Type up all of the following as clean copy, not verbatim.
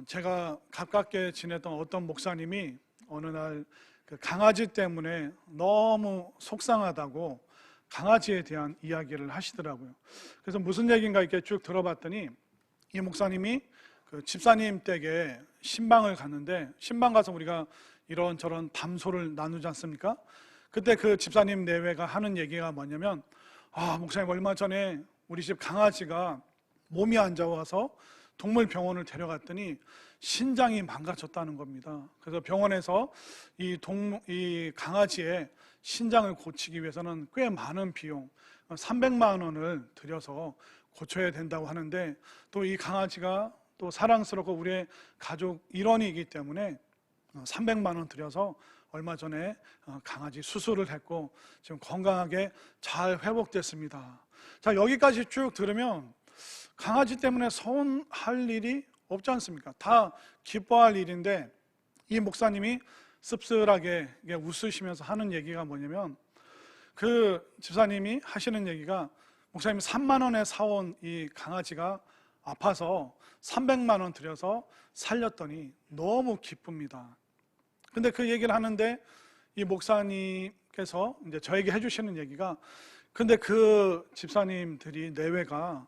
제가 가깝게 지냈던 어떤 목사님이 어느 날 그 강아지 때문에 너무 속상하다고 강아지에 대한 이야기를 하시더라고요. 그래서 무슨 얘기인가 이렇게 쭉 들어봤더니 이 목사님이 그 집사님 댁에 신방을 갔는데, 신방 가서 우리가 이런저런 담소를 나누지 않습니까? 그때 그 집사님 내외가 하는 얘기가 뭐냐면, 목사님 얼마 전에 우리 집 강아지가 몸이 안 좋아서 동물병원을 데려갔더니 신장이 망가졌다는 겁니다. 그래서 병원에서 이 강아지의 신장을 고치기 위해서는 꽤 많은 비용, 300만 원을 들여서 고쳐야 된다고 하는데, 또 이 강아지가 또 사랑스럽고 우리의 가족 일원이기 때문에 300만 원 들여서 얼마 전에 강아지 수술을 했고 지금 건강하게 잘 회복됐습니다. 자, 여기까지 쭉 들으면 강아지 때문에 서운할 일이 없지 않습니까? 다 기뻐할 일인데, 이 목사님이 씁쓸하게 웃으시면서 하는 얘기가 뭐냐면, 그 집사님이 하시는 얘기가, 목사님이 3만 원에 사온 이 강아지가 아파서 300만 원 들여서 살렸더니 너무 기쁩니다. 근데 그 얘기를 하는데 이 목사님께서 이제 저에게 해주시는 얘기가, 근데 그 집사님들이 내외가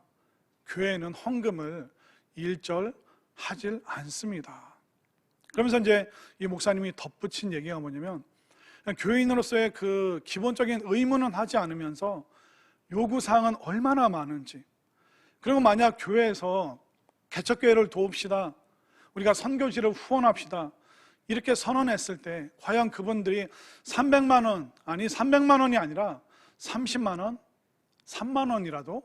교회는 헌금을 일절하질 않습니다. 그러면서 이제 이 목사님이 덧붙인 얘기가 뭐냐면, 교인으로서의 그 기본적인 의무는 하지 않으면서 요구사항은 얼마나 많은지, 그리고 만약 교회에서 개척교회를 도웁시다, 우리가 선교지를 후원합시다 이렇게 선언했을 때 과연 그분들이 300만 원, 아니 300만 원이 아니라 30만 원, 3만 원이라도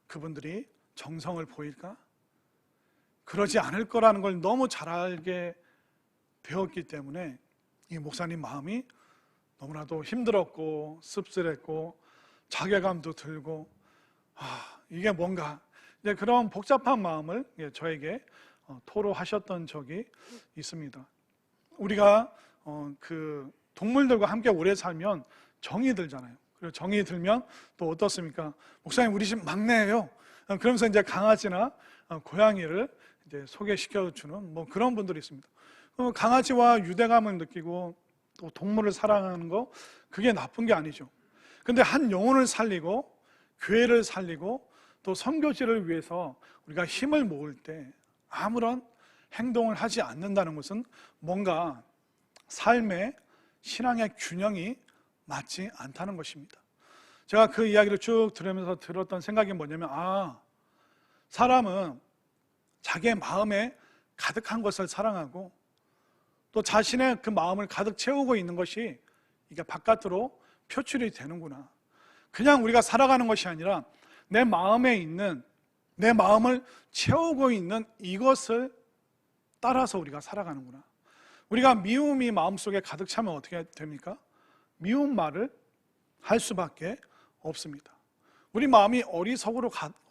그분들이 정성을 보일까? 그러지 않을 거라는 걸 너무 잘 알게 되었기 때문에 이 목사님 마음이 너무나도 힘들었고 씁쓸했고 자괴감도 들고, 이게 뭔가 이제 그런 복잡한 마음을 저에게 토로하셨던 적이 있습니다. 우리가 그 동물들과 함께 오래 살면 정이 들잖아요. 그리고 정이 들면 또 어떻습니까? 목사님 우리 집 막내예요. 그러면서 이제 강아지나 고양이를 이제 소개시켜 주는 뭐 그런 분들이 있습니다. 강아지와 유대감을 느끼고 또 동물을 사랑하는 거, 그게 나쁜 게 아니죠. 근데 한 영혼을 살리고 교회를 살리고 또 선교지를 위해서 우리가 힘을 모을 때 아무런 행동을 하지 않는다는 것은 뭔가 삶의 신앙의 균형이 맞지 않다는 것입니다. 제가 그 이야기를 쭉 들으면서 들었던 생각이 뭐냐면, 사람은 자기의 마음에 가득한 것을 사랑하고 또 자신의 그 마음을 가득 채우고 있는 것이 이게 바깥으로 표출이 되는구나. 그냥 우리가 살아가는 것이 아니라 내 마음에 있는, 내 마음을 채우고 있는 이것을 따라서 우리가 살아가는구나. 우리가 미움이 마음속에 가득 차면 어떻게 됩니까? 미운 말을 할 수밖에 없습니다. 우리 마음이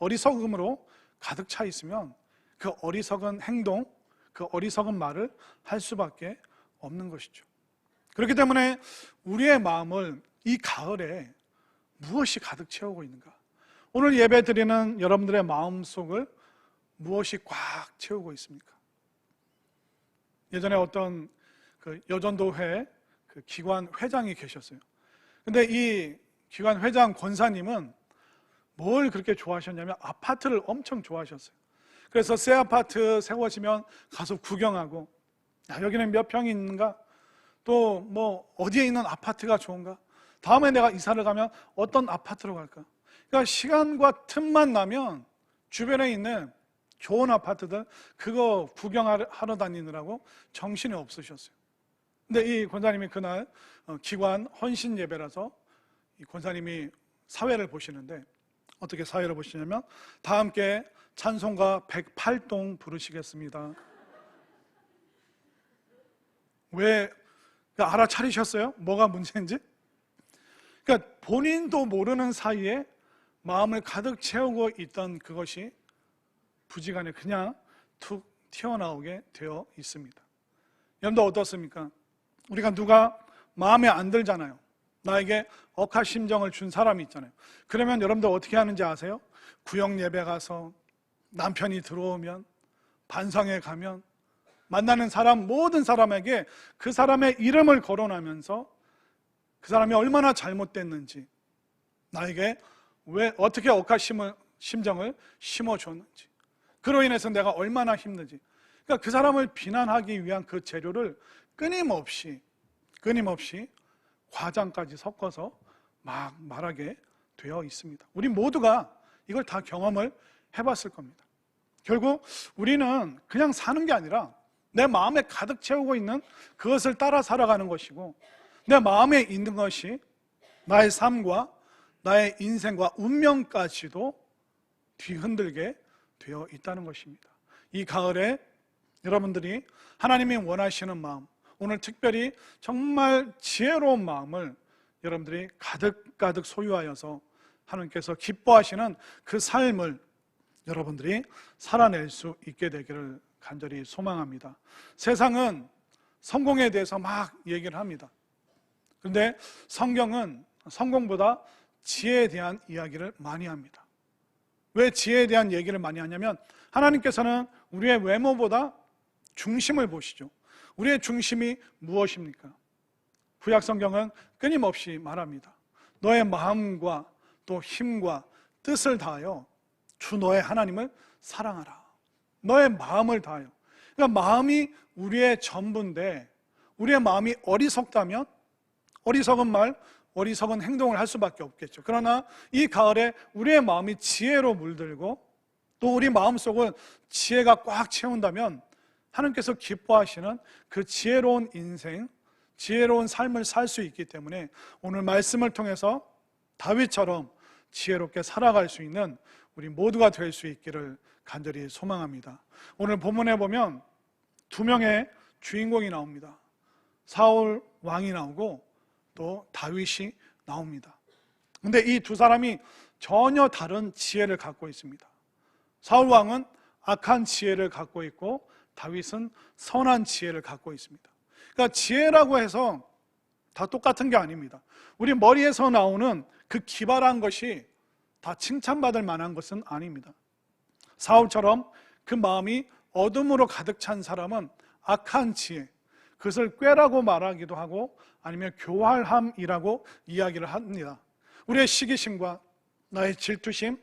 어리석음으로 가득 차 있으면 그 어리석은 행동, 그 어리석은 말을 할 수밖에 없는 것이죠. 그렇기 때문에 우리의 마음을 이 가을에 무엇이 가득 채우고 있는가? 오늘 예배 드리는 여러분들의 마음속을 무엇이 꽉 채우고 있습니까? 예전에 어떤 그 여전도회 그 기관 회장이 계셨어요. 근데 이 기관 회장 권사님은 뭘 그렇게 좋아하셨냐면 아파트를 엄청 좋아하셨어요. 그래서 새 아파트 세워지면 가서 구경하고, 여기는 몇 평이 있는가? 또 뭐 어디에 있는 아파트가 좋은가? 다음에 내가 이사를 가면 어떤 아파트로 갈까? 그러니까 시간과 틈만 나면 주변에 있는 좋은 아파트들 그거 구경하러 다니느라고 정신이 없으셨어요. 근데 이 권사님이 그날 기관 헌신 예배라서 이 권사님이 사회를 보시는데 어떻게 사회를 보시냐면, 다 함께 찬송가 108동 부르시겠습니다. 왜 알아차리셨어요? 뭐가 문제인지? 그러니까 본인도 모르는 사이에 마음을 가득 채우고 있던 그것이 부지간에 그냥 툭 튀어나오게 되어 있습니다. 여러분도 어떻습니까? 우리가 누가 마음에 안 들잖아요. 나에게 억하심정을 준 사람이 있잖아요. 그러면 여러분들 어떻게 하는지 아세요? 구역 예배 가서 남편이 들어오면, 반상회 가면 만나는 사람, 모든 사람에게 그 사람의 이름을 거론하면서 그 사람이 얼마나 잘못됐는지, 나에게 왜 어떻게 억한 심정을 심어줬는지, 그로 인해서 내가 얼마나 힘든지, 그러니까 그 사람을 비난하기 위한 그 재료를 끊임없이 과장까지 섞어서 막 말하게 되어 있습니다. 우리 모두가 이걸 다 경험을 해봤을 겁니다. 결국 우리는 그냥 사는 게 아니라 내 마음에 가득 채우고 있는 그것을 따라 살아가는 것이고, 내 마음에 있는 것이 나의 삶과 나의 인생과 운명까지도 뒤흔들게 되어 있다는 것입니다. 이 가을에 여러분들이 하나님이 원하시는 마음, 오늘 특별히 정말 지혜로운 마음을 여러분들이 가득 소유하여서 하나님께서 기뻐하시는 그 삶을 여러분들이 살아낼 수 있게 되기를 간절히 소망합니다. 세상은 성공에 대해서 막 얘기를 합니다. 그런데 성경은 성공보다 지혜에 대한 이야기를 많이 합니다. 왜 지혜에 대한 얘기를 많이 하냐면, 하나님께서는 우리의 외모보다 중심을 보시죠. 우리의 중심이 무엇입니까? 구약 성경은 끊임없이 말합니다. 너의 마음과 또 힘과 뜻을 다하여 주 너의 하나님을 사랑하라. 너의 마음을 다하여. 그러니까 마음이 우리의 전부인데, 우리의 마음이 어리석다면 어리석은 행동을 할 수밖에 없겠죠. 그러나 이 가을에 우리의 마음이 지혜로 물들고 또 우리 마음속을 지혜가 꽉 채운다면 하나님께서 기뻐하시는 그 지혜로운 인생, 지혜로운 삶을 살 수 있기 때문에 오늘 말씀을 통해서 다윗처럼 지혜롭게 살아갈 수 있는 우리 모두가 될 수 있기를 간절히 소망합니다. 오늘 본문에 보면 두 명의 주인공이 나옵니다. 사울 왕이 나오고 또 다윗이 나옵니다. 그런데 이 두 사람이 전혀 다른 지혜를 갖고 있습니다. 사울 왕은 악한 지혜를 갖고 있고 다윗은 선한 지혜를 갖고 있습니다. 그러니까 지혜라고 해서 다 똑같은 게 아닙니다. 우리 머리에서 나오는 그 기발한 것이 다 칭찬받을 만한 것은 아닙니다. 사울처럼 그 마음이 어둠으로 가득 찬 사람은 악한 지혜, 그것을 꾀라고 말하기도 하고 아니면 교활함이라고 이야기를 합니다. 우리의 시기심과 나의 질투심,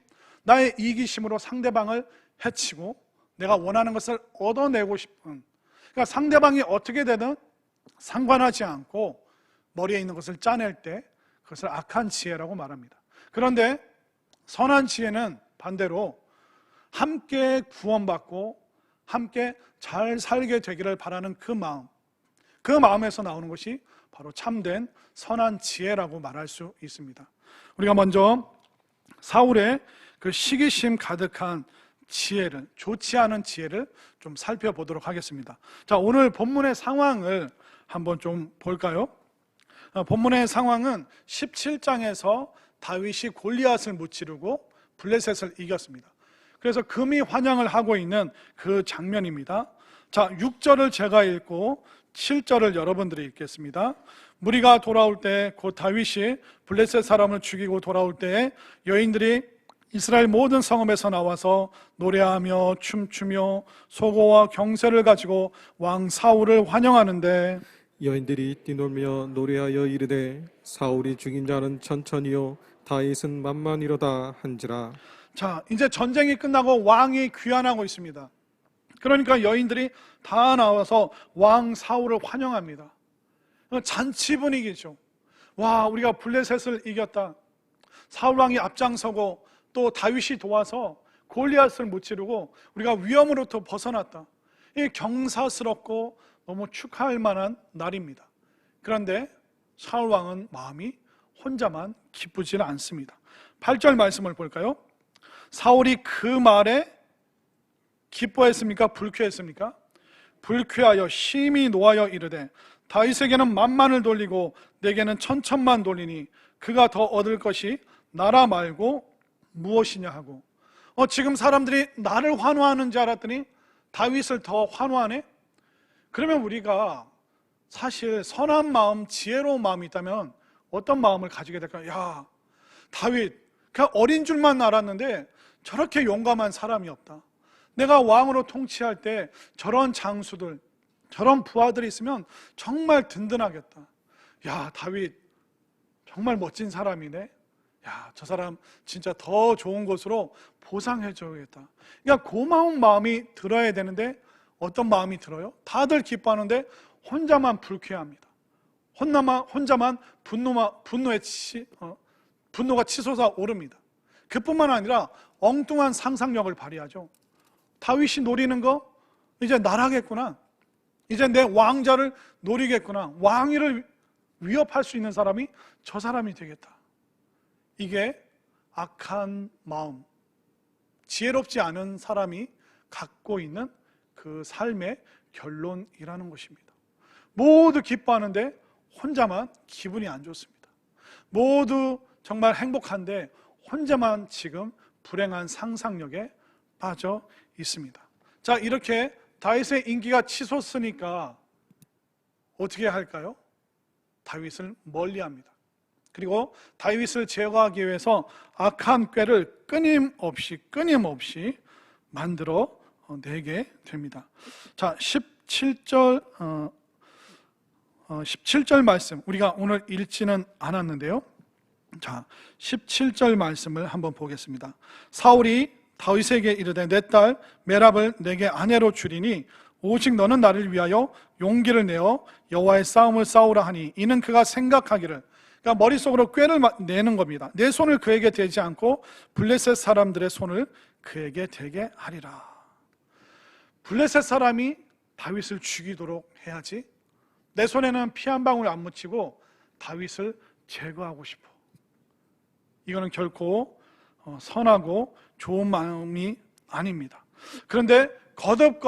나의 이기심으로 상대방을 해치고 내가 원하는 것을 얻어내고 싶은, 그러니까 상대방이 어떻게 되든 상관하지 않고 머리에 있는 것을 짜낼 때 그것을 악한 지혜라고 말합니다. 그런데 선한 지혜는 반대로 함께 구원받고 함께 잘 살게 되기를 바라는 그 마음에서 나오는 것이 바로 참된 선한 지혜라고 말할 수 있습니다. 우리가 먼저 사울의 그 시기심 가득한 지혜를, 좋지 않은 지혜를 좀 살펴보도록 하겠습니다. 자, 오늘 본문의 상황을 한번 좀 볼까요? 본문의 상황은 17장에서 다윗이 골리앗을 무찌르고 블레셋을 이겼습니다. 그래서 금이 환영을 하고 있는 그 장면입니다. 자, 6절을 제가 읽고 7절을 여러분들이 읽겠습니다. 무리가 돌아올 때 곧 다윗이 블레셋 사람을 죽이고 돌아올 때 여인들이 이스라엘 모든 성읍에서 나와서 노래하며 춤추며 소고와 경세를 가지고 왕 사울을 환영하는데, 여인들이 뛰놀며 노래하여 이르되 사울이 죽인 자는 천천히요 다윗은 만만이로다 한지라. 자, 이제 전쟁이 끝나고 왕이 귀환하고 있습니다. 그러니까 여인들이 다 나와서 왕 사울을 환영합니다. 잔치 분위기죠. 와, 우리가 블레셋을 이겼다. 사울 왕이 앞장서고 또 다윗이 도와서 골리앗을 무찌르고 우리가 위험으로부터 벗어났다. 이게 경사스럽고 너무 축하할 만한 날입니다. 그런데 사울 왕은 마음이 혼자만 기쁘지는 않습니다. 8절 말씀을 볼까요? 사울이 그 말에 기뻐했습니까? 불쾌했습니까? 불쾌하여 심히 노하여 이르되 다윗에게는 만만을 돌리고 내게는 천천만 돌리니 그가 더 얻을 것이 나라 말고 무엇이냐 하고, 지금 사람들이 나를 환호하는 줄 알았더니 다윗을 더 환호하네? 그러면 우리가 사실 선한 마음, 지혜로운 마음이 있다면 어떤 마음을 가지게 될까요? 야, 다윗 그냥 어린 줄만 알았는데 저렇게 용감한 사람이 없다. 내가 왕으로 통치할 때 저런 장수들, 저런 부하들이 있으면 정말 든든하겠다. 야, 다윗 정말 멋진 사람이네. 야, 저 사람 진짜 더 좋은 곳으로 보상해줘야겠다. 그러니까 고마운 마음이 들어야 되는데 어떤 마음이 들어요? 다들 기뻐하는데 혼자만 불쾌합니다. 혼자만 분노가 치솟아 오릅니다. 그뿐만 아니라 엉뚱한 상상력을 발휘하죠. 다윗이 노리는 거 이제 나라겠구나. 이제 내 왕자를 노리겠구나. 왕위를 위협할 수 있는 사람이 저 사람이 되겠다. 이게 악한 마음, 지혜롭지 않은 사람이 갖고 있는 그 삶의 결론이라는 것입니다. 모두 기뻐하는데 혼자만 기분이 안 좋습니다. 모두 정말 행복한데 혼자만 지금 불행한 상상력에 빠져 있습니다. 자, 이렇게 다윗의 인기가 치솟으니까 어떻게 할까요? 다윗을 멀리합니다. 그리고 다윗을 제거하기 위해서 악한 꾀를 끊임없이 만들어 내게 됩니다. 자, 17절 말씀 우리가 오늘 읽지는 않았는데요. 자, 17절 말씀을 한번 보겠습니다. 사울이 다윗에게 이르되 내 딸 메랍을 내게 아내로 주리니 오직 너는 나를 위하여 용기를 내어 여호와의 싸움을 싸우라 하니 이는 그가 생각하기를, 그러니까 머릿속으로 꾀를 내는 겁니다. 내 손을 그에게 대지 않고 블레셋 사람들의 손을 그에게 대게 하리라. 블레셋 사람이 다윗을 죽이도록 해야지 내 손에는 피 한 방울 안 묻히고 다윗을 제거하고 싶어. 이거는 결코 선하고 좋은 마음이 아닙니다. 그런데 거듭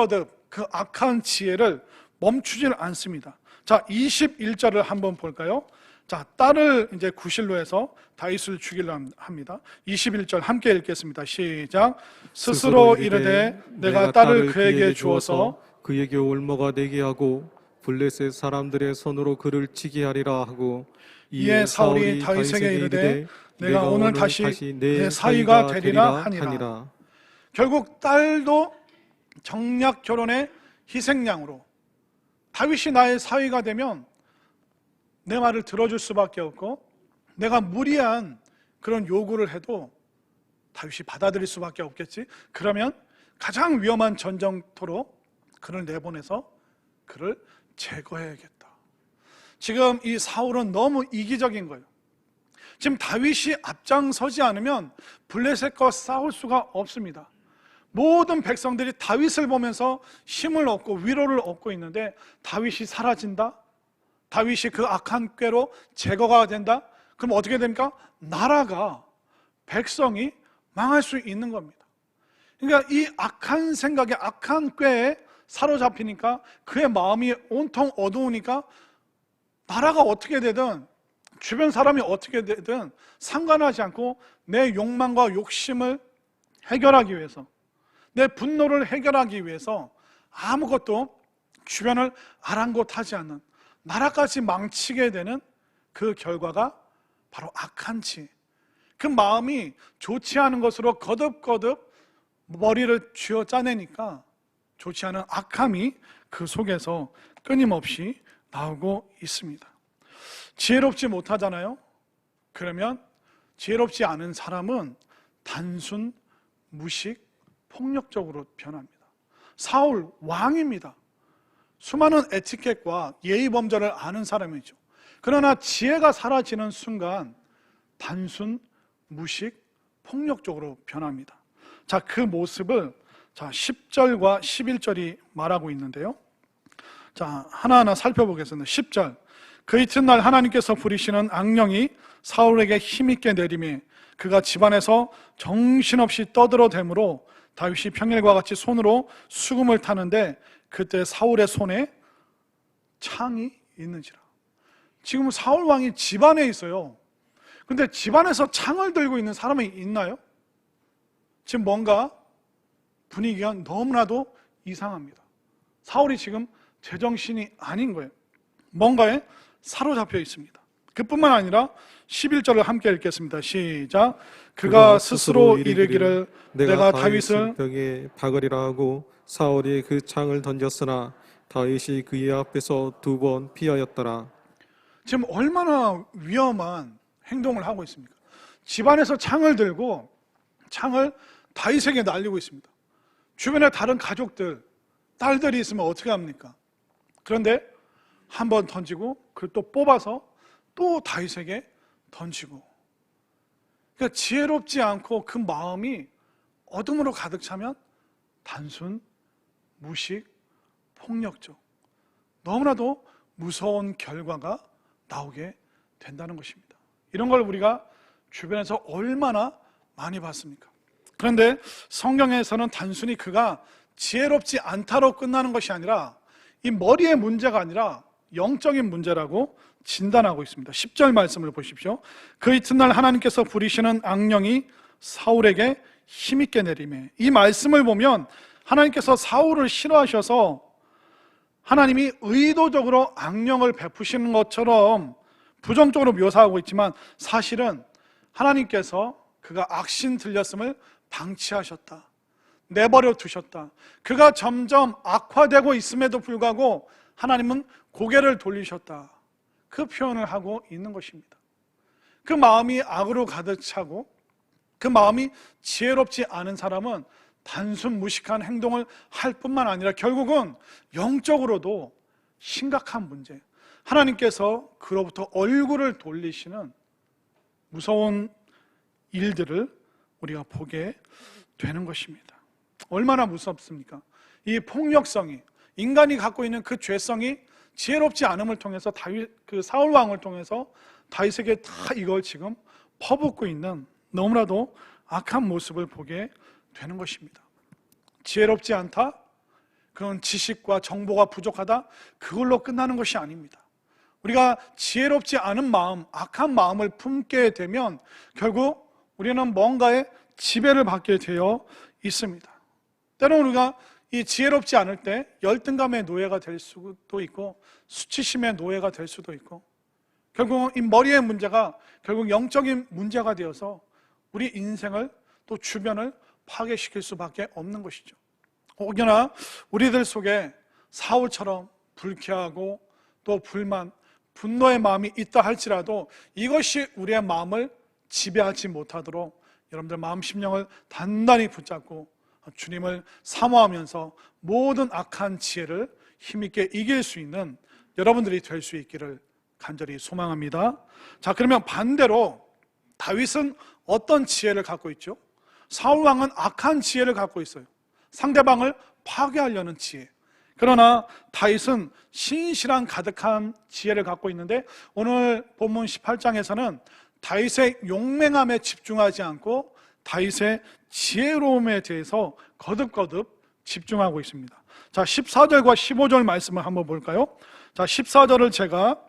그 악한 지혜를 멈추질 않습니다. 자, 21절을 한번 볼까요? 자, 딸을 이제 구실로 해서 다윗을 죽이려 합니다. 21절 함께 읽겠습니다. 시작. 스스로 이르되 내가 딸을 그에게 주어서 그에게 올모가 되게 하고 블레셋 사람들의 손으로 그를 치게 하리라 하고 이에 사울이 다윗에게 이르되 내가 오늘 다시 내 사위가 되리라 하니라. 결국 딸도 정략 결혼의 희생양으로 다윗이 나의 사위가 되면 내 말을 들어줄 수밖에 없고 내가 무리한 그런 요구를 해도 다윗이 받아들일 수밖에 없겠지. 그러면 가장 위험한 전쟁터로 그를 내보내서 그를 제거해야겠다. 지금 이 사울은 너무 이기적인 거예요. 지금 다윗이 앞장서지 않으면 블레셋과 싸울 수가 없습니다. 모든 백성들이 다윗을 보면서 힘을 얻고 위로를 얻고 있는데 다윗이 사라진다? 다윗이 그 악한 꾀로 제거가 된다? 그럼 어떻게 됩니까? 나라가, 백성이 망할 수 있는 겁니다. 그러니까 이 악한 생각에, 악한 꾀에 사로잡히니까 그의 마음이 온통 어두우니까 나라가 어떻게 되든 주변 사람이 어떻게 되든 상관하지 않고 내 욕망과 욕심을 해결하기 위해서, 내 분노를 해결하기 위해서 아무것도 주변을 아랑곳하지 않는, 나라까지 망치게 되는 그 결과가 바로 악한 지혜. 그 마음이 좋지 않은 것으로 거듭 머리를 쥐어 짜내니까 좋지 않은 악함이 그 속에서 끊임없이 나오고 있습니다. 지혜롭지 못하잖아요. 그러면 지혜롭지 않은 사람은 단순, 무식, 폭력적으로 변합니다. 사울 왕입니다. 수많은 에티켓과 예의 범절을 아는 사람이죠. 그러나 지혜가 사라지는 순간 단순, 무식, 폭력적으로 변합니다. 자, 그 모습을 10절과 11절이 말하고 있는데요. 자, 하나하나 살펴보겠습니다. 10절. 그 이튿날 하나님께서 부리시는 악령이 사울에게 힘있게 내림에 그가 집안에서 정신없이 떠들어대므로 다윗이 평일과 같이 손으로 수금을 타는데 그때 사울의 손에 창이 있는지라. 지금 사울 왕이 집안에 있어요. 근데 집안에서 창을 들고 있는 사람이 있나요? 지금 뭔가 분위기가 너무나도 이상합니다. 사울이 지금 제정신이 아닌 거예요. 뭔가에 사로잡혀 있습니다. 그뿐만 아니라 11절을 함께 읽겠습니다. 시작. 그가 스스로 이르기를 내가 다윗을 벽에 박으리라 하고 사울이 그 창을 던졌으나 다윗이 그의 앞에서 2번 피하였더라. 지금 얼마나 위험한 행동을 하고 있습니까? 집안에서 창을 들고 창을 다윗에게 날리고 있습니다. 주변에 다른 가족들, 딸들이 있으면 어떻게 합니까? 그런데 한 번 던지고 그걸 또 뽑아서 또 다윗에게 던지고, 그러니까 지혜롭지 않고 그 마음이 어둠으로 가득 차면 단순, 무식, 폭력적, 너무나도 무서운 결과가 나오게 된다는 것입니다. 이런 걸 우리가 주변에서 얼마나 많이 봤습니까? 그런데 성경에서는 단순히 그가 지혜롭지 않다로 끝나는 것이 아니라 이 머리의 문제가 아니라 영적인 문제라고 진단하고 있습니다. 10절 말씀을 보십시오. 그 이튿날 하나님께서 부리시는 악령이 사울에게 힘있게 내리매. 이 말씀을 보면 하나님께서 사울을 싫어하셔서 하나님이 의도적으로 악령을 베푸시는 것처럼 부정적으로 묘사하고 있지만, 사실은 하나님께서 그가 악신 들렸음을 방치하셨다, 내버려 두셨다. 그가 점점 악화되고 있음에도 불구하고 하나님은 고개를 돌리셨다, 그 표현을 하고 있는 것입니다. 그 마음이 악으로 가득 차고 그 마음이 지혜롭지 않은 사람은 단순 무식한 행동을 할 뿐만 아니라 결국은 영적으로도 심각한 문제, 하나님께서 그로부터 얼굴을 돌리시는 무서운 일들을 우리가 보게 되는 것입니다. 얼마나 무섭습니까? 이 폭력성이, 인간이 갖고 있는 그 죄성이 지혜롭지 않음을 통해서 그 사울 왕을 통해서 다윗에게 다 이걸 지금 퍼붓고 있는 너무나도 악한 모습을 보게 되는 것입니다. 지혜롭지 않다? 그건 지식과 정보가 부족하다? 그걸로 끝나는 것이 아닙니다. 우리가 지혜롭지 않은 마음, 악한 마음을 품게 되면 결국 우리는 뭔가에 지배를 받게 되어 있습니다. 때로는 우리가 이 지혜롭지 않을 때 열등감의 노예가 될 수도 있고 수치심의 노예가 될 수도 있고, 결국은 이 머리의 문제가 결국 영적인 문제가 되어서 우리 인생을 또 주변을 파괴시킬 수밖에 없는 것이죠. 혹여나 우리들 속에 사울처럼 불쾌하고 또 불만, 분노의 마음이 있다 할지라도 이것이 우리의 마음을 지배하지 못하도록 여러분들 마음 심령을 단단히 붙잡고 주님을 사모하면서 모든 악한 지혜를 힘있게 이길 수 있는 여러분들이 될 수 있기를 간절히 소망합니다. 자, 그러면 반대로 다윗은 어떤 지혜를 갖고 있죠? 사울 왕은 악한 지혜를 갖고 있어요. 상대방을 파괴하려는 지혜. 그러나 다윗은 신실한 가득한 지혜를 갖고 있는데, 오늘 본문 18장에서는 다윗의 용맹함에 집중하지 않고 다윗의 지혜로움에 대해서 거듭거듭 집중하고 있습니다. 자, 14절과 15절 말씀을 한번 볼까요? 자, 14절을 제가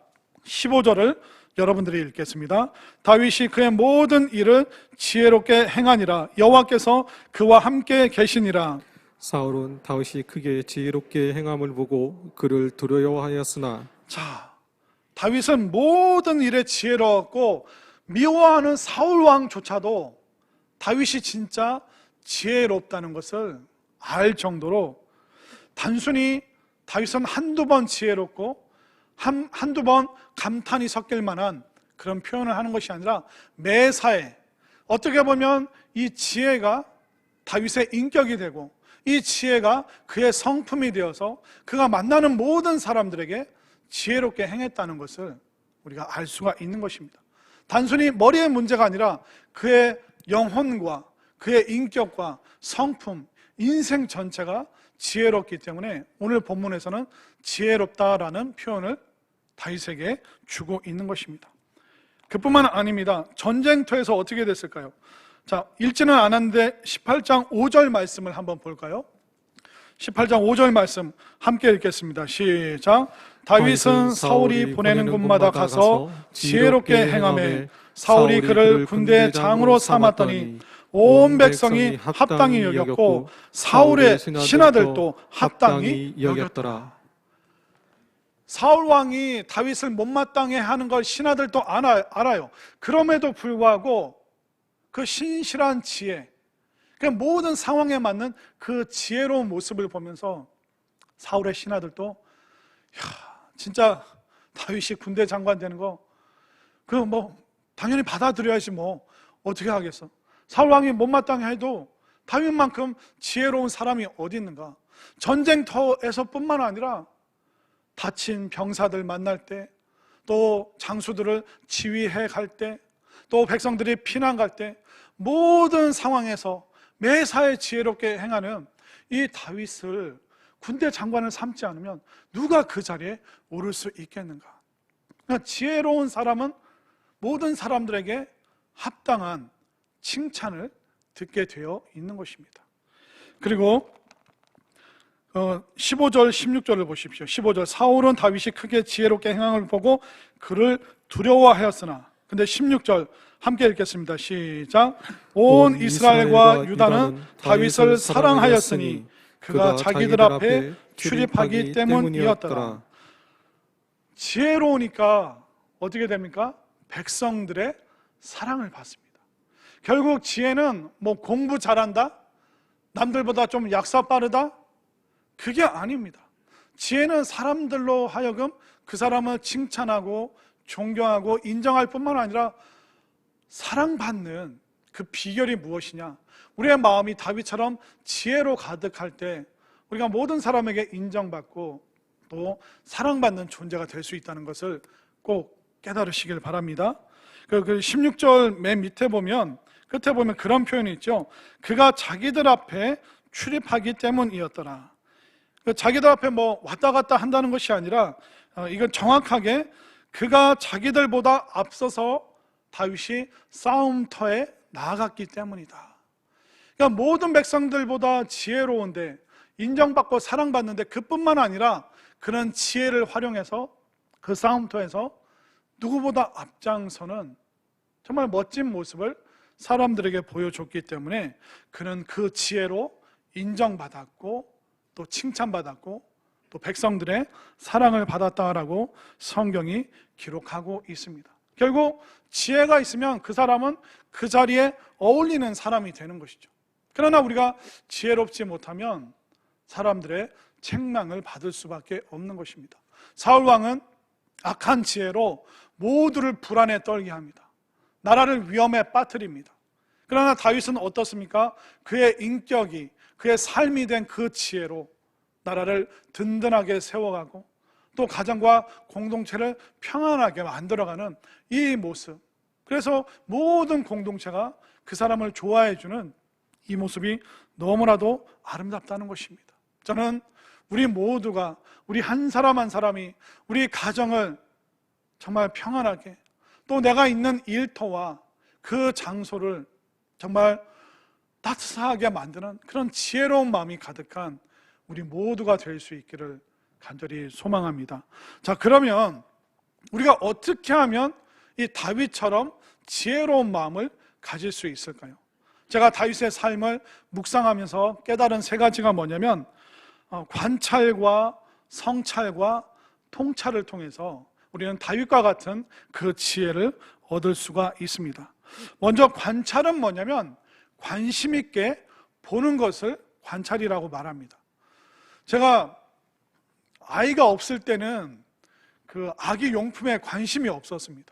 15절을 여러분들이 읽겠습니다. 다윗이 그의 모든 일을 지혜롭게 행하니라. 여호와께서 그와 함께 계시니라. 사울은 다윗이 크게 지혜롭게 행함을 보고 그를 두려워하였으나, 자, 다윗은 모든 일에 지혜로웠고 미워하는 사울 왕조차도 다윗이 진짜 지혜롭다는 것을 알 정도로, 단순히 다윗은 한두 번 지혜롭고 한두 번 감탄이 섞일 만한 그런 표현을 하는 것이 아니라 매사에, 어떻게 보면 이 지혜가 다윗의 인격이 되고 이 지혜가 그의 성품이 되어서 그가 만나는 모든 사람들에게 지혜롭게 행했다는 것을 우리가 알 수가 있는 것입니다. 단순히 머리의 문제가 아니라 그의 영혼과 그의 인격과 성품, 인생 전체가 지혜롭기 때문에 오늘 본문에서는 지혜롭다라는 표현을 다윗에게 주고 있는 것입니다. 그뿐만 아닙니다. 전쟁터에서 어떻게 됐을까요? 자, 읽지는 않았는데 18장 5절 말씀을 한번 볼까요? 18장 5절 말씀 함께 읽겠습니다. 시작. 다윗은 사울이 보내는 곳마다 가서 지혜롭게 행하매 사울이 그를 군대의 장으로 삼았더니 온 백성이 합당히 여겼고 사울의 신하들도 합당히 여겼더라. 사울 왕이 다윗을 못마땅해 하는 걸 신하들도 알아요. 그럼에도 불구하고 그 신실한 지혜, 그 모든 상황에 맞는 그 지혜로운 모습을 보면서 사울의 신하들도 진짜 다윗이 군대 장관 되는 거 당연히 받아들여야지 어떻게 하겠어. 사울 왕이 못마땅해 해도 다윗만큼 지혜로운 사람이 어디 있는가. 전쟁터에서뿐만 아니라 다친 병사들 만날 때, 또 장수들을 지휘해 갈 때, 또 백성들이 피난 갈 때, 모든 상황에서 매사에 지혜롭게 행하는 이 다윗을 군대 장관을 삼지 않으면 누가 그 자리에 오를 수 있겠는가. 그러니까 지혜로운 사람은 모든 사람들에게 합당한 칭찬을 듣게 되어 있는 것입니다. 그리고 15절 16절을 보십시오. 15절, 사울은 다윗이 크게 지혜롭게 행한 걸 보고 그를 두려워하였으나, 근데 16절 함께 읽겠습니다. 시작. 온 이스라엘과 유다는 다윗을 사랑하였으니 그가 자기들 앞에 출입하기 때문이었더라. 지혜로우니까 어떻게 됩니까? 백성들의 사랑을 받습니다. 결국 지혜는 공부 잘한다? 남들보다 좀 약사 빠르다? 그게 아닙니다. 지혜는 사람들로 하여금 그 사람을 칭찬하고 존경하고 인정할 뿐만 아니라 사랑받는 그 비결이 무엇이냐? 우리의 마음이 다윗처럼 지혜로 가득할 때 우리가 모든 사람에게 인정받고 또 사랑받는 존재가 될 수 있다는 것을 꼭 깨달으시길 바랍니다. 그 16절 맨 밑에 보면, 끝에 보면 그런 표현이 있죠. 그가 자기들 앞에 출입하기 때문이었더라. 자기들 앞에 왔다 갔다 한다는 것이 아니라 이건 정확하게 그가 자기들보다 앞서서 다윗이 싸움터에 나아갔기 때문이다. 그러니까 모든 백성들보다 지혜로운데, 인정받고 사랑받는데, 그뿐만 아니라 그런 지혜를 활용해서 그 싸움터에서 누구보다 앞장서는 정말 멋진 모습을 사람들에게 보여줬기 때문에 그는 그 지혜로 인정받았고 또 칭찬받았고 또 백성들의 사랑을 받았다라고 성경이 기록하고 있습니다. 결국 지혜가 있으면 그 사람은 그 자리에 어울리는 사람이 되는 것이죠. 그러나 우리가 지혜롭지 못하면 사람들의 책망을 받을 수밖에 없는 것입니다. 사울 왕은 악한 지혜로 모두를 불안에 떨게 합니다. 나라를 위험에 빠뜨립니다. 그러나 다윗은 어떻습니까? 그의 인격이, 그의 삶이 된 그 지혜로 나라를 든든하게 세워가고 또 가정과 공동체를 평안하게 만들어가는 이 모습, 그래서 모든 공동체가 그 사람을 좋아해주는 이 모습이 너무나도 아름답다는 것입니다. 저는 우리 모두가, 우리 한 사람 한 사람이 우리 가정을 정말 평안하게, 또 내가 있는 일터와 그 장소를 정말 따뜻하게 만드는 그런 지혜로운 마음이 가득한 우리 모두가 될 수 있기를 간절히 소망합니다. 자, 그러면 우리가 어떻게 하면 이 다윗처럼 지혜로운 마음을 가질 수 있을까요? 제가 다윗의 삶을 묵상하면서 깨달은 세 가지가 뭐냐면, 관찰과 성찰과 통찰을 통해서 우리는 다윗과 같은 그 지혜를 얻을 수가 있습니다. 먼저 관찰은 뭐냐면 관심 있게 보는 것을 관찰이라고 말합니다. 제가 아이가 없을 때는 그 아기 용품에 관심이 없었습니다.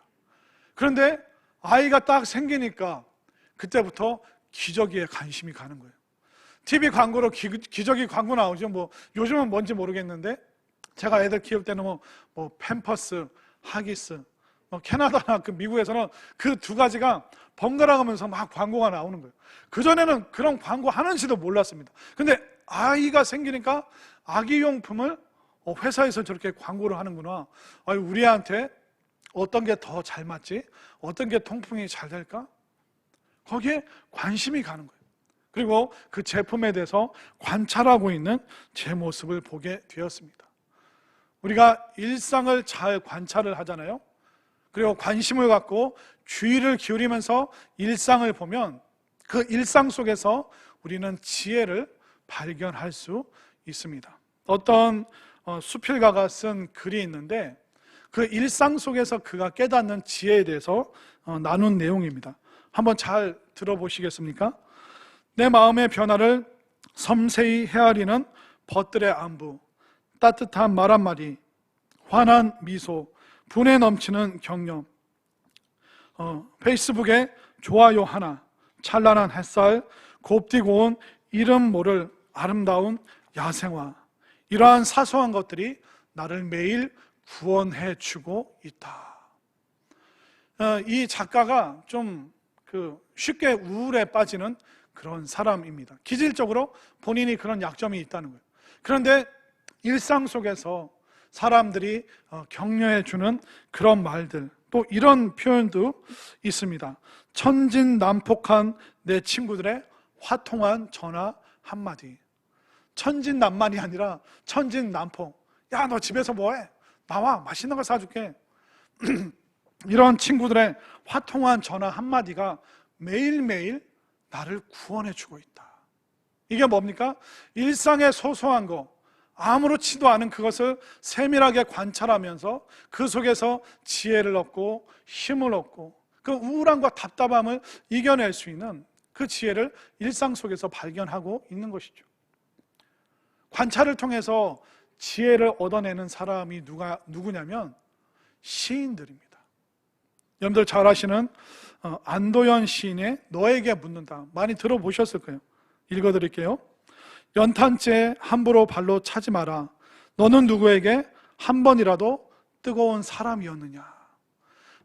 그런데 아이가 딱 생기니까 그때부터 기저귀에 관심이 가는 거예요. TV 광고로 기저귀 광고 나오죠. 요즘은 뭔지 모르겠는데, 제가 애들 키울 때는 팸퍼스, 하기스, 캐나다나 그 미국에서는 그 두 가지가 번갈아 가면서 막 광고가 나오는 거예요. 그전에는 그런 광고 하는지도 몰랐습니다. 근데 아이가 생기니까 아기용품을 회사에서 저렇게 광고를 하는구나. 우리 애한테 어떤 게 더 잘 맞지? 어떤 게 통풍이 잘 될까? 거기에 관심이 가는 거예요. 그리고 그 제품에 대해서 관찰하고 있는 제 모습을 보게 되었습니다. 우리가 일상을 잘 관찰을 하잖아요. 그리고 관심을 갖고 주의를 기울이면서 일상을 보면 그 일상 속에서 우리는 지혜를 발견할 수 있습니다. 어떤 수필가가 쓴 글이 있는데, 그 일상 속에서 그가 깨닫는 지혜에 대해서 나눈 내용입니다. 한번 잘 들어보시겠습니까? 내 마음의 변화를 섬세히 헤아리는 벗들의 안부, 따뜻한 말 한마디, 환한 미소, 분에 넘치는 격려, 페이스북에 좋아요 하나, 찬란한 햇살, 곱디고 온 이름 모를 아름다운 야생화, 이러한 사소한 것들이 나를 매일 구원해 주고 있다. 이 작가가 좀 쉽게 우울에 빠지는 그런 사람입니다. 기질적으로 본인이 그런 약점이 있다는 거예요. 그런데 일상 속에서 사람들이 격려해 주는 그런 말들, 또 이런 표현도 있습니다. 천진난폭한 내 친구들의 화통한 전화 한마디. 천진난만이 아니라 천진난폭. 야, 너 집에서 뭐해? 나와, 맛있는 거 사줄게. 이런 친구들의 화통한 전화 한마디가 매일매일 나를 구원해 주고 있다. 이게 뭡니까? 일상의 소소한 거, 아무렇지도 않은 그것을 세밀하게 관찰하면서 그 속에서 지혜를 얻고 힘을 얻고 그 우울함과 답답함을 이겨낼 수 있는 그 지혜를 일상 속에서 발견하고 있는 것이죠. 관찰을 통해서 지혜를 얻어내는 사람이 누구냐면 시인들입니다. 여러분들 잘 아시는 안도연 시인의 너에게 묻는다, 많이 들어보셨을 거예요. 읽어드릴게요. 연탄재 함부로 발로 차지 마라. 너는 누구에게 한 번이라도 뜨거운 사람이었느냐.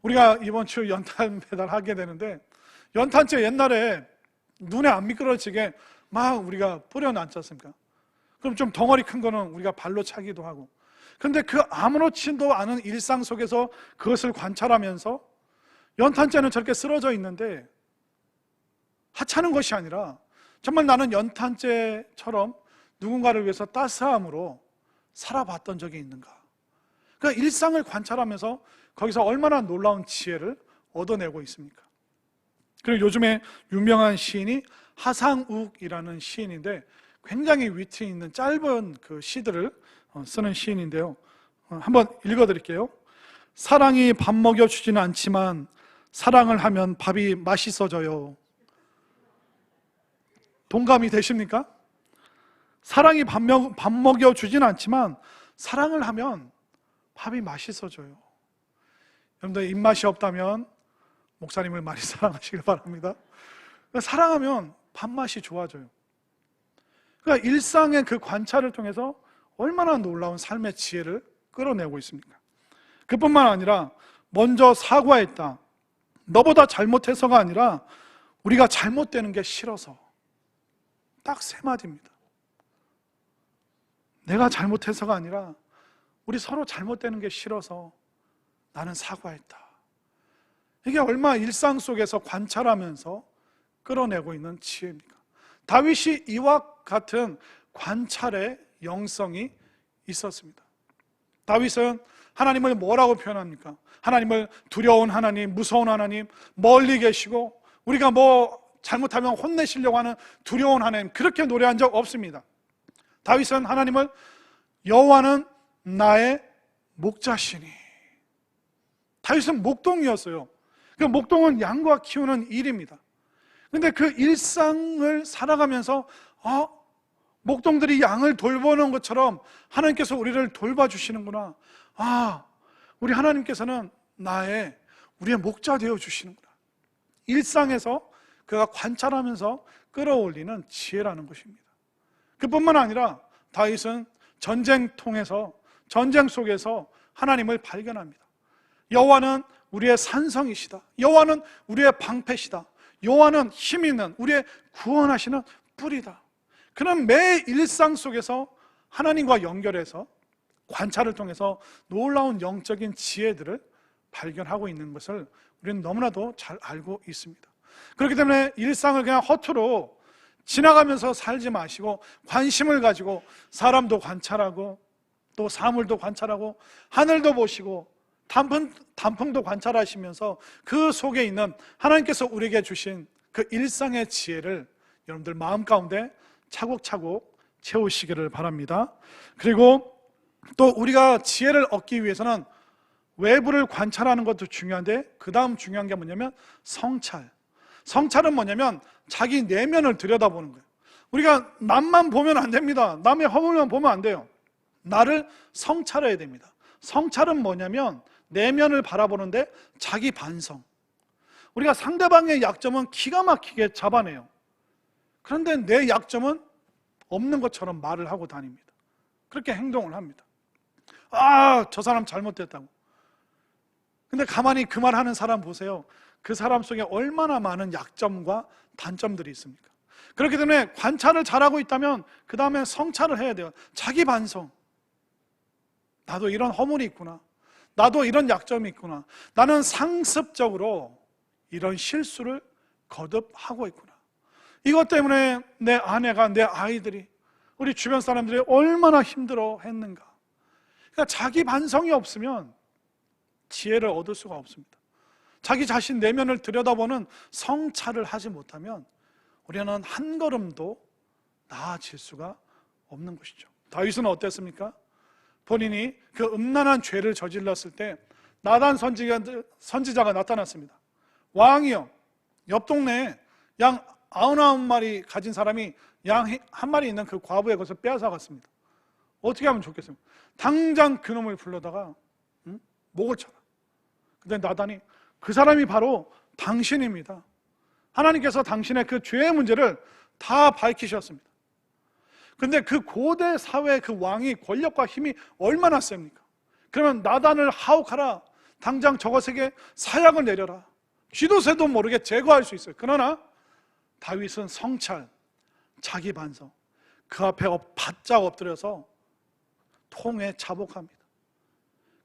우리가 이번 주 연탄 배달하게 되는데, 연탄재 옛날에 눈에 안 미끄러지게 막 우리가 뿌려놨지 않습니까? 그럼 좀 덩어리 큰 거는 우리가 발로 차기도 하고. 그런데 그 아무렇지도 않은 일상 속에서 그것을 관찰하면서 연탄재는 저렇게 쓰러져 있는데 하찮은 것이 아니라 정말 나는 연탄재처럼 누군가를 위해서 따스함으로 살아봤던 적이 있는가. 그러니까 일상을 관찰하면서 거기서 얼마나 놀라운 지혜를 얻어내고 있습니까? 그리고 요즘에 유명한 시인이 하상욱이라는 시인인데 굉장히 위트 있는 짧은 그 시들을 쓰는 시인인데요. 한번 읽어드릴게요. 사랑이 밥 먹여주지는 않지만 사랑을 하면 밥이 맛있어져요. 동감이 되십니까? 사랑이 밥 먹여주지는 않지만 사랑을 하면 밥이 맛있어져요. 여러분들 입맛이 없다면 목사님을 많이 사랑하시길 바랍니다. 사랑하면 밥맛이 좋아져요. 그러니까 일상의 그 관찰을 통해서 얼마나 놀라운 삶의 지혜를 끌어내고 있습니까? 그뿐만 아니라 먼저 사과했다. 너보다 잘못해서가 아니라 우리가 잘못되는 게 싫어서. 딱 세 마디입니다. 내가 잘못해서가 아니라 우리 서로 잘못되는 게 싫어서 나는 사과했다. 이게 얼마나 일상 속에서 관찰하면서 끌어내고 있는 지혜입니까? 다윗이 이와 같은 관찰의 영성이 있었습니다. 다윗은 하나님을 뭐라고 표현합니까? 하나님을 두려운 하나님, 무서운 하나님, 멀리 계시고 우리가 뭐 잘못하면 혼내시려고 하는 두려운 하나님, 그렇게 노래한 적 없습니다. 다윗은 하나님을 여호와는 나의 목자시니. 다윗은 목동이었어요. 그 목동은 양과 키우는 일입니다. 근데 그 일상을 살아가면서 목동들이 양을 돌보는 것처럼 하나님께서 우리를 돌봐주시는구나. 우리 하나님께서는 우리의 목자 되어 주시는구나. 일상에서 그가 관찰하면서 끌어올리는 지혜라는 것입니다. 그뿐만 아니라 다윗은 전쟁 속에서 하나님을 발견합니다. 여호와는 우리의 산성이시다. 여호와는 우리의 방패시다. 여호와는 힘 있는 우리의 구원하시는 뿌리다. 그는 매 일상 속에서 하나님과 연결해서 관찰을 통해서 놀라운 영적인 지혜들을 발견하고 있는 것을 우리는 너무나도 잘 알고 있습니다. 그렇기 때문에 일상을 그냥 허투루 지나가면서 살지 마시고 관심을 가지고 사람도 관찰하고 또 사물도 관찰하고 하늘도 보시고 단풍도 관찰하시면서 그 속에 있는 하나님께서 우리에게 주신 그 일상의 지혜를 여러분들 마음 가운데 차곡차곡 채우시기를 바랍니다. 그리고 또 우리가 지혜를 얻기 위해서는 외부를 관찰하는 것도 중요한데 그 다음 중요한 게 뭐냐면 성찰은 뭐냐면 자기 내면을 들여다보는 거예요. 우리가 남만 보면 안 됩니다. 남의 허물만 보면 안 돼요. 나를 성찰해야 됩니다. 성찰은 뭐냐면 내면을 바라보는데 자기 반성. 우리가 상대방의 약점은 기가 막히게 잡아내요. 그런데 내 약점은 없는 것처럼 말을 하고 다닙니다. 그렇게 행동을 합니다. 저 사람 잘못됐다고. 근데 가만히 그 말 하는 사람 보세요. 그 사람 속에 얼마나 많은 약점과 단점들이 있습니까? 그렇기 때문에 관찰을 잘하고 있다면 그 다음에 성찰을 해야 돼요. 자기 반성. 나도 이런 허물이 있구나. 나도 이런 약점이 있구나. 나는 상습적으로 이런 실수를 거듭하고 있구나. 이것 때문에 내 아내가, 내 아이들이, 우리 주변 사람들이 얼마나 힘들어 했는가. 그러니까 자기 반성이 없으면 지혜를 얻을 수가 없습니다. 자기 자신 내면을 들여다보는 성찰을 하지 못하면 우리는 한 걸음도 나아질 수가 없는 것이죠. 다윗은 어땠습니까? 본인이 그 음란한 죄를 저질렀을 때 나단 선지자가 나타났습니다. 왕이요, 옆 동네에 양 99마리 가진 사람이 양 1마리 있는 그 과부의 것을 빼앗아 갔습니다. 어떻게 하면 좋겠습니까? 당장 그놈을 불러다가 목을 쳐라. 근데 나단이 그 사람이 바로 당신입니다. 하나님께서 당신의 그 죄의 문제를 다 밝히셨습니다. 근데 그 고대 사회의 그 왕이 권력과 힘이 얼마나 셉니까? 그러면 나단을 하옥하라. 당장 저것에게 사약을 내려라. 쥐도 새도 모르게 제거할 수 있어요. 그러나 다윗은 성찰, 자기 반성, 그 앞에 바짝 엎드려서 통에 자복합니다.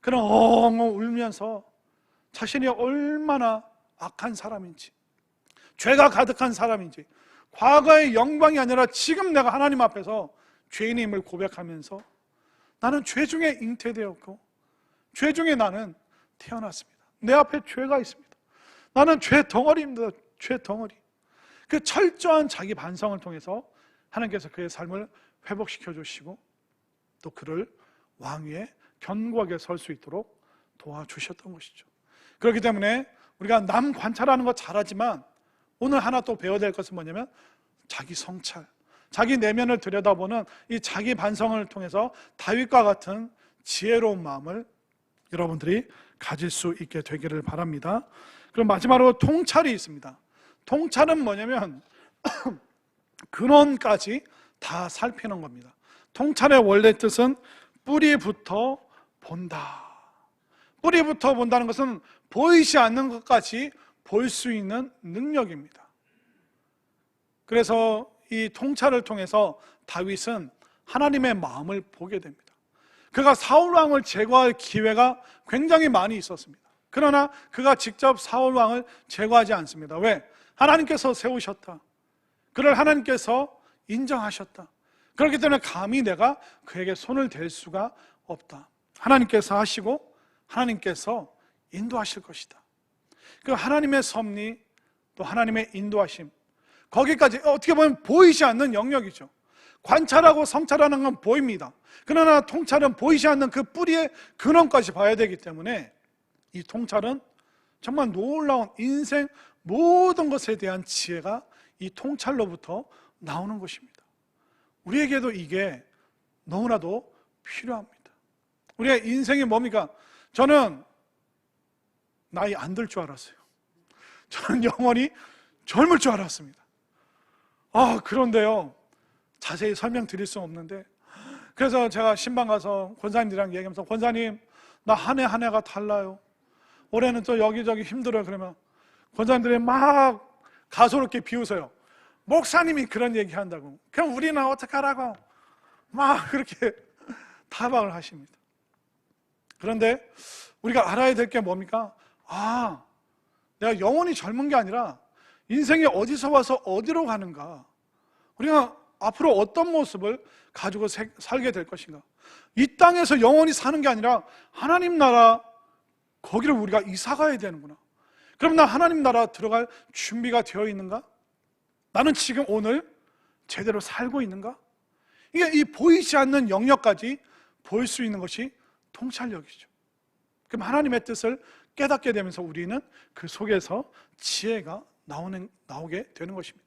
그는 엉엉 울면서 자신이 얼마나 악한 사람인지, 죄가 가득한 사람인지, 과거의 영광이 아니라 지금 내가 하나님 앞에서 죄인임을 고백하면서 나는 죄 중에 잉태되었고 죄 중에 나는 태어났습니다. 내 앞에 죄가 있습니다. 나는 죄 덩어리입니다. 죄 덩어리. 그 철저한 자기 반성을 통해서 하나님께서 그의 삶을 회복시켜 주시고 또 그를 왕위에 견고하게 설 수 있도록 도와주셨던 것이죠. 그렇기 때문에 우리가 남 관찰하는 거 잘하지만 오늘 하나 또 배워야 될 것은 뭐냐면 자기 성찰, 자기 내면을 들여다보는 이 자기 반성을 통해서 다윗과 같은 지혜로운 마음을 여러분들이 가질 수 있게 되기를 바랍니다. 그럼 마지막으로 통찰이 있습니다. 통찰은 뭐냐면 근원까지 다 살피는 겁니다. 통찰의 원래 뜻은 뿌리부터 본다. 뿌리부터 본다는 것은 보이지 않는 것까지 볼 수 있는 능력입니다. 그래서 이 통찰을 통해서 다윗은 하나님의 마음을 보게 됩니다. 그가 사울 왕을 제거할 기회가 굉장히 많이 있었습니다. 그러나 그가 직접 사울 왕을 제거하지 않습니다. 왜? 하나님께서 세우셨다. 그를 하나님께서 인정하셨다. 그렇기 때문에 감히 내가 그에게 손을 댈 수가 없다. 하나님께서 하시고 하나님께서 인도하실 것이다. 그 하나님의 섭리 또 하나님의 인도하심, 거기까지 어떻게 보면 보이지 않는 영역이죠. 관찰하고 성찰하는 건 보입니다. 그러나 통찰은 보이지 않는 그 뿌리의 근원까지 봐야 되기 때문에 이 통찰은 정말 놀라운 인생 모든 것에 대한 지혜가 이 통찰로부터 나오는 것입니다. 우리에게도 이게 너무나도 필요합니다. 우리의 인생이 뭡니까? 저는 나이 안 들 줄 알았어요. 저는 영원히 젊을 줄 알았습니다. 그런데요, 자세히 설명드릴 수 없는데, 그래서 제가 신방 가서 권사님들이랑 얘기하면서, 권사님, 나 한 해 한 해가 달라요. 올해는 또 여기저기 힘들어요. 그러면 권사님들이 막 가소롭게 비웃어요. 목사님이 그런 얘기 한다고. 그럼 우리는 어떡하라고? 막 그렇게 타박을 하십니다. 그런데 우리가 알아야 될 게 뭡니까? 내가 영원히 젊은 게 아니라 인생이 어디서 와서 어디로 가는가, 우리가 앞으로 어떤 모습을 가지고 살게 될 것인가, 이 땅에서 영원히 사는 게 아니라 하나님 나라, 거기를 우리가 이사 가야 되는구나. 그럼 나 하나님 나라 들어갈 준비가 되어 있는가? 나는 지금 오늘 제대로 살고 있는가? 이게 이 보이지 않는 영역까지 볼 수 있는 것이 통찰력이죠. 그럼 하나님의 뜻을 깨닫게 되면서 우리는 그 속에서 지혜가 나오게 되는 것입니다.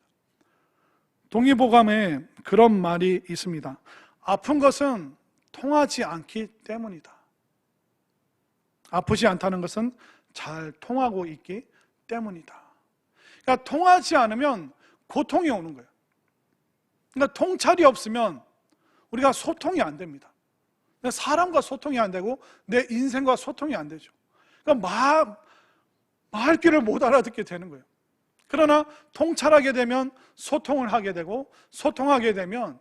동의보감에 그런 말이 있습니다. 아픈 것은 통하지 않기 때문이다. 아프지 않다는 것은 잘 통하고 있기 때문이다. 그러니까 통하지 않으면 고통이 오는 거예요. 그러니까 통찰이 없으면 우리가 소통이 안 됩니다. 사람과 소통이 안 되고 내 인생과 소통이 안 되죠. 그러니까 말귀를 못 알아듣게 되는 거예요. 그러나 통찰하게 되면 소통을 하게 되고, 소통하게 되면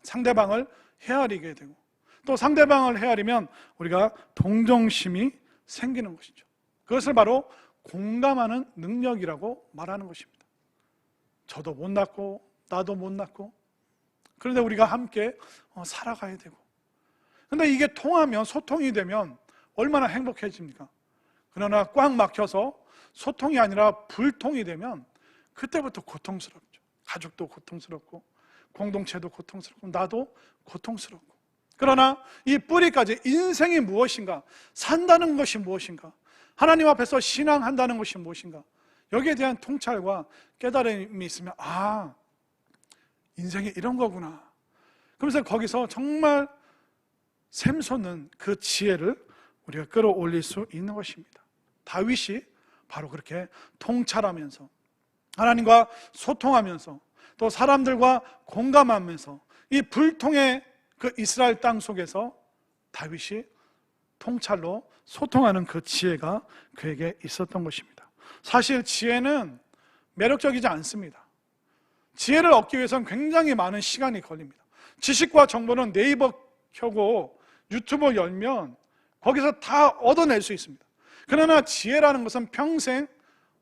상대방을 헤아리게 되고, 또 상대방을 헤아리면 우리가 동정심이 생기는 것이죠. 그것을 바로 공감하는 능력이라고 말하는 것입니다. 저도 못났고 나도 못났고, 그런데 우리가 함께 살아가야 되고, 근데 이게 통하면, 소통이 되면 얼마나 행복해집니까? 그러나 꽉 막혀서 소통이 아니라 불통이 되면 그때부터 고통스럽죠. 가족도 고통스럽고, 공동체도 고통스럽고, 나도 고통스럽고. 그러나 이 뿌리까지 인생이 무엇인가, 산다는 것이 무엇인가, 하나님 앞에서 신앙한다는 것이 무엇인가, 여기에 대한 통찰과 깨달음이 있으면, 아, 인생이 이런 거구나. 그러면서 거기서 정말 샘솟는 그 지혜를 우리가 끌어올릴 수 있는 것입니다. 다윗이 바로 그렇게 통찰하면서, 하나님과 소통하면서, 또 사람들과 공감하면서 이 불통의 그 이스라엘 땅 속에서 다윗이 통찰로 소통하는 그 지혜가 그에게 있었던 것입니다. 사실 지혜는 매력적이지 않습니다. 지혜를 얻기 위해서는 굉장히 많은 시간이 걸립니다. 지식과 정보는 네이버 켜고 유튜브 열면 거기서 다 얻어낼 수 있습니다. 그러나 지혜라는 것은 평생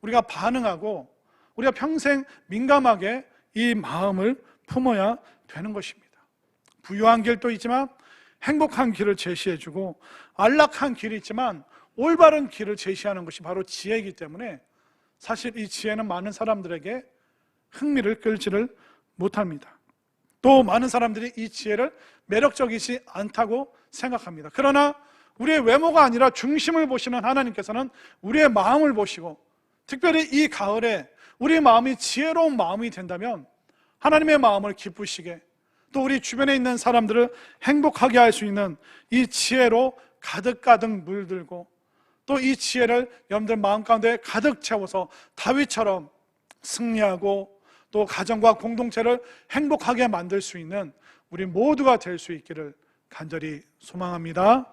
우리가 반응하고, 우리가 평생 민감하게 이 마음을 품어야 되는 것입니다. 부유한 길도 있지만 행복한 길을 제시해주고, 안락한 길이 있지만 올바른 길을 제시하는 것이 바로 지혜이기 때문에 사실 이 지혜는 많은 사람들에게 흥미를 끌지를 못합니다. 또 많은 사람들이 이 지혜를 매력적이지 않다고 생각합니다. 그러나 우리의 외모가 아니라 중심을 보시는 하나님께서는 우리의 마음을 보시고, 특별히 이 가을에 우리의 마음이 지혜로운 마음이 된다면 하나님의 마음을 기쁘시게, 또 우리 주변에 있는 사람들을 행복하게 할 수 있는 이 지혜로 가득가득 물들고, 또 이 지혜를 여러분들 마음 가운데 가득 채워서 다윗처럼 승리하고, 또 가정과 공동체를 행복하게 만들 수 있는 우리 모두가 될 수 있기를 간절히 소망합니다.